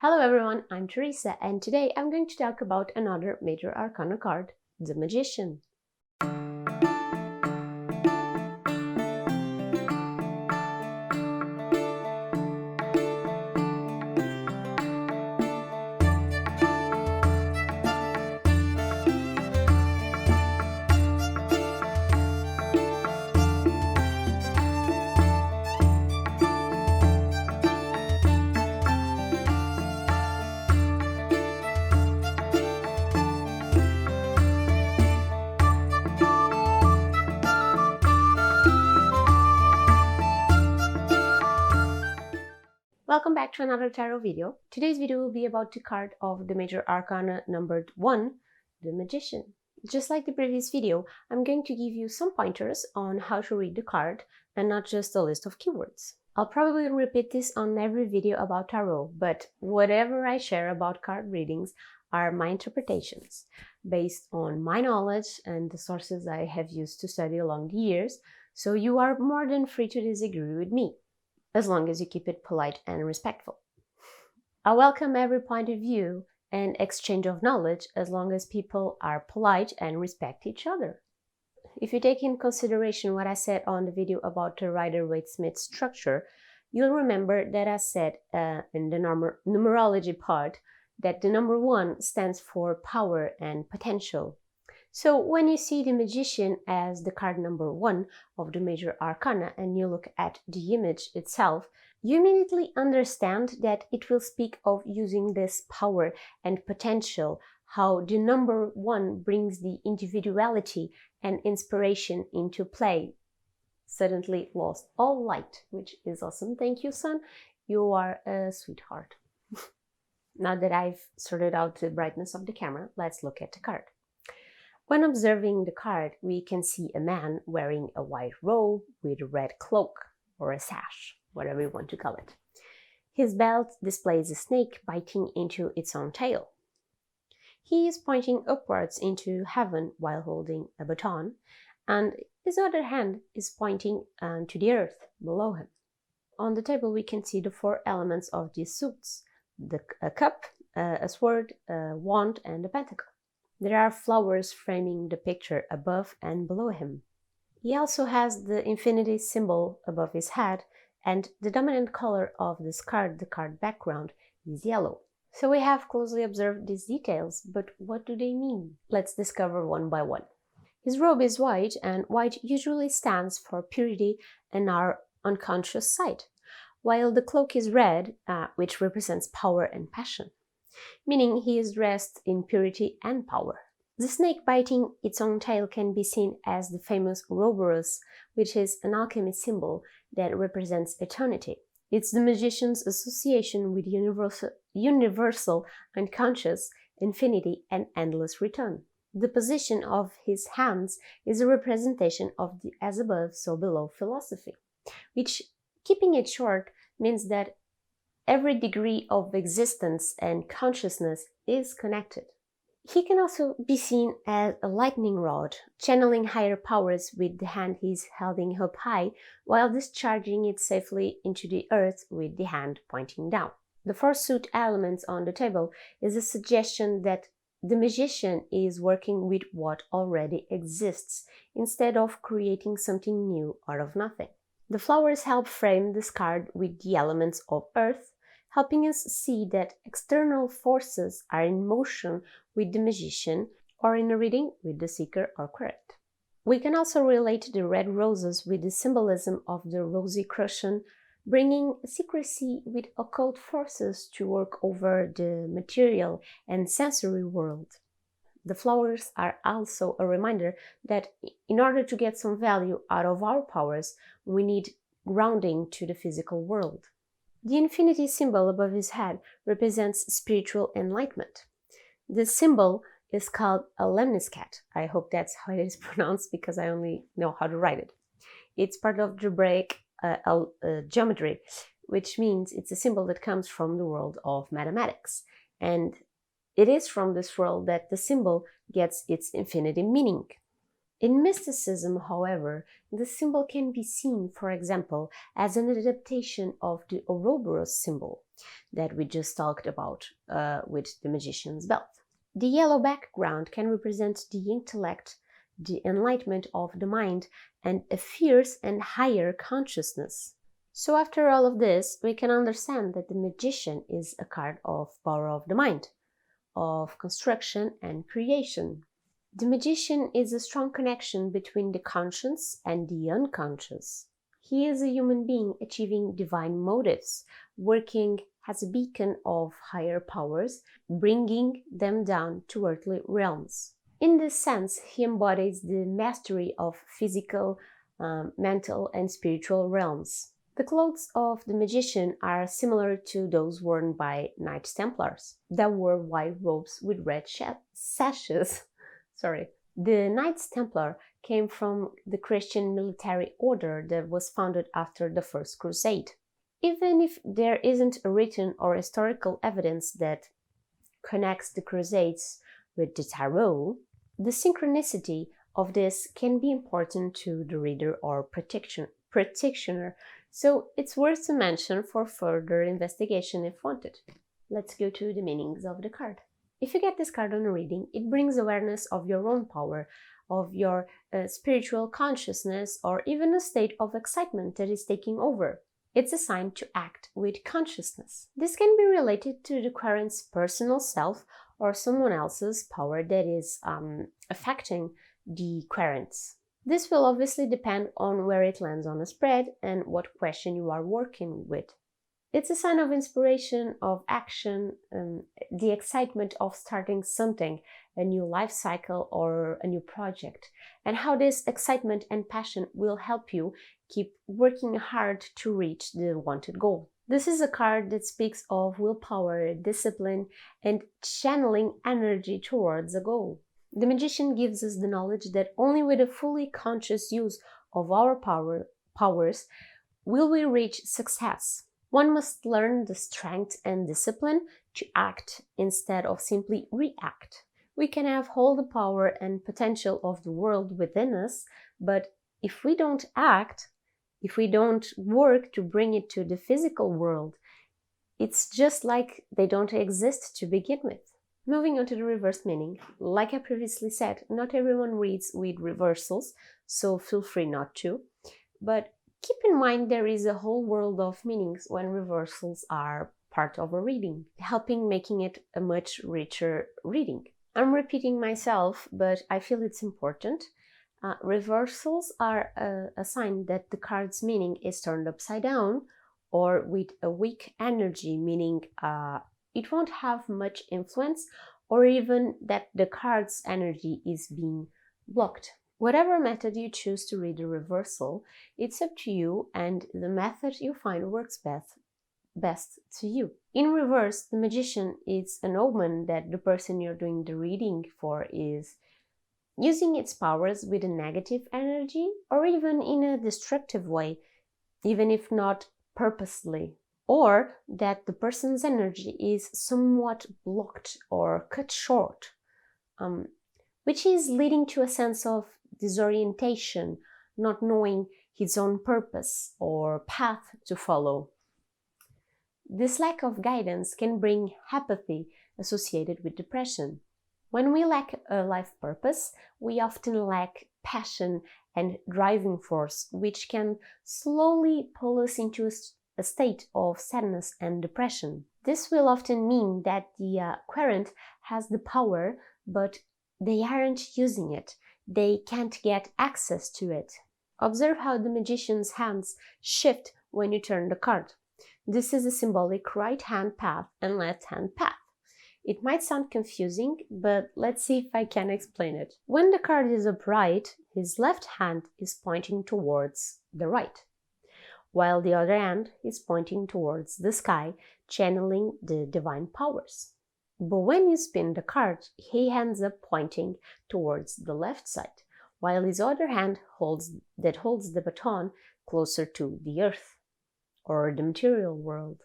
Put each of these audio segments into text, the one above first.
Hello everyone, I'm Teresa and today I'm going to talk about another Major Arcana card, the Magician. Welcome back to another tarot video. Today's video will be about the card of the Major Arcana numbered 1, the Magician. Just like the previous video, I'm going to give you some pointers on how to read the card and not just a list of keywords. I'll probably repeat this on every video about tarot, but whatever I share about card readings are my interpretations, based on my knowledge and the sources I have used to study along the years, so you are more than free to disagree with me, as long as you keep it polite and respectful. I welcome every point of view and exchange of knowledge as long as people are polite and respect each other. If you take in consideration what I said on the video about the Rider-Waite-Smith structure, you'll remember that I said in the numerology part that the number 1 stands for power and potential. So when you see the Magician as the card number 1 of the Major Arcana and you look at the image itself, you immediately understand that it will speak of using this power and potential, how the number 1 brings the individuality and inspiration into play. Suddenly lost all light, which is awesome. Thank you, son. You are a sweetheart. Now that I've sorted out the brightness of the camera, let's look at the card. When observing the card, we can see a man wearing a white robe with a red cloak or a sash, whatever you want to call it. His belt displays a snake biting into its own tail. He is pointing upwards into heaven while holding a baton, and his other hand is pointing to the earth below him. On the table we can see the 4 elements of these suits: a cup, a sword, a wand, and a pentacle. There are flowers framing the picture above and below him. He also has the infinity symbol above his head, and the dominant color of this card, the card background, is yellow. So we have closely observed these details, but what do they mean? Let's discover one by one. His robe is white, and white usually stands for purity and our unconscious side, while the cloak is red, which represents power and passion, meaning he is dressed in purity and power. The snake biting its own tail can be seen as the famous Ouroboros, which is an alchemy symbol that represents eternity. It's the magician's association with universal unconscious, infinity, and endless return. The position of his hands is a representation of the as above, so below philosophy, which, keeping it short, means that every degree of existence and consciousness is connected. He can also be seen as a lightning rod, channeling higher powers with the hand he's holding up high while discharging it safely into the earth with the hand pointing down. The 4 suit elements on the table is a suggestion that the magician is working with what already exists instead of creating something new out of nothing. The flowers help frame this card with the elements of earth, helping us see that external forces are in motion with the magician, or in a reading with the seeker or current. We can also relate the red roses with the symbolism of the Rosicrucian, bringing secrecy with occult forces to work over the material and sensory world. The flowers are also a reminder that in order to get some value out of our powers, we need grounding to the physical world. The infinity symbol above his head represents spiritual enlightenment. This symbol is called a lemniscat. I hope that's how it is pronounced because I only know how to write it. It's part of Hebraic geometry, which means it's a symbol that comes from the world of mathematics. And it is from this world that the symbol gets its infinity meaning. In mysticism, however, the symbol can be seen, for example, as an adaptation of the Ouroboros symbol that we just talked about with the magician's belt. The yellow background can represent the intellect, the enlightenment of the mind, and a fierce and higher consciousness. So after all of this, we can understand that the magician is a card of power of the mind, of construction and creation. The magician is a strong connection between the conscious and the unconscious. He is a human being achieving divine motives, working as a beacon of higher powers, bringing them down to earthly realms. In this sense, he embodies the mastery of physical, mental, and spiritual realms. The clothes of the magician are similar to those worn by Knights Templars that wore white robes with red sashes. The Knights Templar came from the Christian military order that was founded after the First Crusade. Even if there isn't a written or historical evidence that connects the Crusades with the tarot, the synchronicity of this can be important to the reader or practitioner, so it's worth to mention for further investigation if wanted. Let's go to the meanings of the card. If you get this card on a reading, it brings awareness of your own power, of your spiritual consciousness, or even a state of excitement that is taking over. It's a sign to act with consciousness. This can be related to the querent's personal self or someone else's power that is affecting the querents. This will obviously depend on where it lands on a spread and what question you are working with. It's a sign of inspiration, of action, the excitement of starting something, a new life cycle or a new project, and how this excitement and passion will help you keep working hard to reach the wanted goal. This is a card that speaks of willpower, discipline, and channeling energy towards a goal. The magician gives us the knowledge that only with a fully conscious use of our powers will we reach success. One must learn the strength and discipline to act instead of simply react. We can have all the power and potential of the world within us, but if we don't act, if we don't work to bring it to the physical world, it's just like they don't exist to begin with. Moving on to the reverse meaning, like I previously said, not everyone reads with reversals, so feel free not to, but keep in mind there is a whole world of meanings when reversals are part of a reading, helping making it a much richer reading. I'm repeating myself, but I feel it's important. Reversals are a sign that the card's meaning is turned upside down or with a weak energy, meaning it won't have much influence, or even that the card's energy is being blocked. Whatever method you choose to read the reversal, it's up to you and the method you find works best to you. In reverse, the magician is an omen that the person you're doing the reading for is using its powers with a negative energy or even in a destructive way, even if not purposely, or that the person's energy is somewhat blocked or cut short, which is leading to a sense of disorientation, not knowing his own purpose or path to follow. This lack of guidance can bring apathy associated with depression. When we lack a life purpose, we often lack passion and driving force, which can slowly pull us into a state of sadness and depression. This will often mean that the querent has the power, but they aren't using it. They can't get access to it. Observe how the magician's hands shift when you turn the card. This is a symbolic right hand path and left hand path. It might sound confusing, but let's see if I can explain it. When the card is upright, his left hand is pointing towards the right, while the other hand is pointing towards the sky, channeling the divine powers. But when you spin the card, he ends up pointing towards the left side, while his other hand holds the baton closer to the earth, or the material world.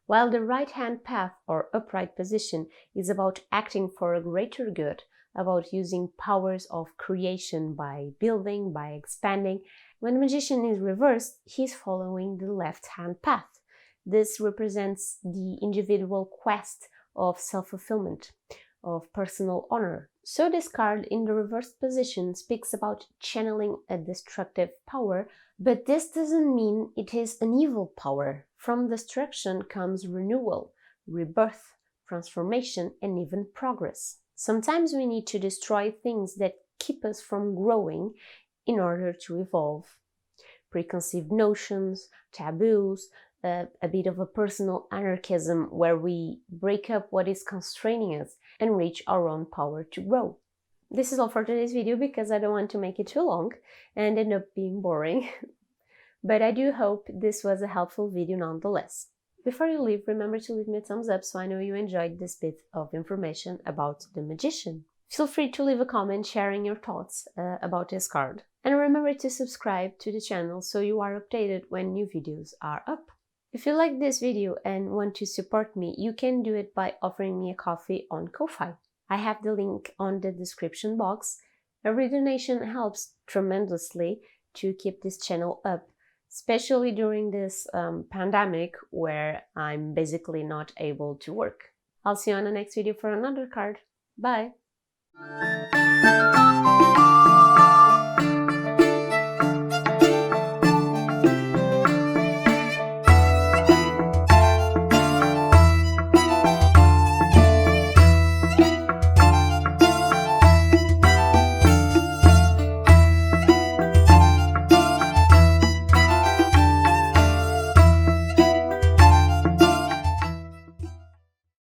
While the right-hand path or upright position is about acting for a greater good, about using powers of creation by building, by expanding. When the magician is reversed, he's following the left-hand path. This represents the individual quest of self-fulfillment, of personal honor. So this card in the reversed position speaks about channeling a destructive power, but this doesn't mean it is an evil power. From destruction comes renewal, rebirth, transformation, and even progress. Sometimes we need to destroy things that keep us from growing in order to evolve. Preconceived notions, taboos, a bit of a personal anarchism where we break up what is constraining us and reach our own power to grow. This is all for today's video because I don't want to make it too long and end up being boring. But I do hope this was a helpful video nonetheless. Before you leave, remember to leave me a thumbs up so I know you enjoyed this bit of information about the magician. Feel free to leave a comment sharing your thoughts about this card. And remember to subscribe to the channel so you are updated when new videos are up. If you like this video and want to support me, you can do it by offering me a coffee on Ko-Fi. I have the link on the description box. Every donation helps tremendously to keep this channel up, especially during this pandemic where I'm basically not able to work. I'll see you on the next video for another card. Bye!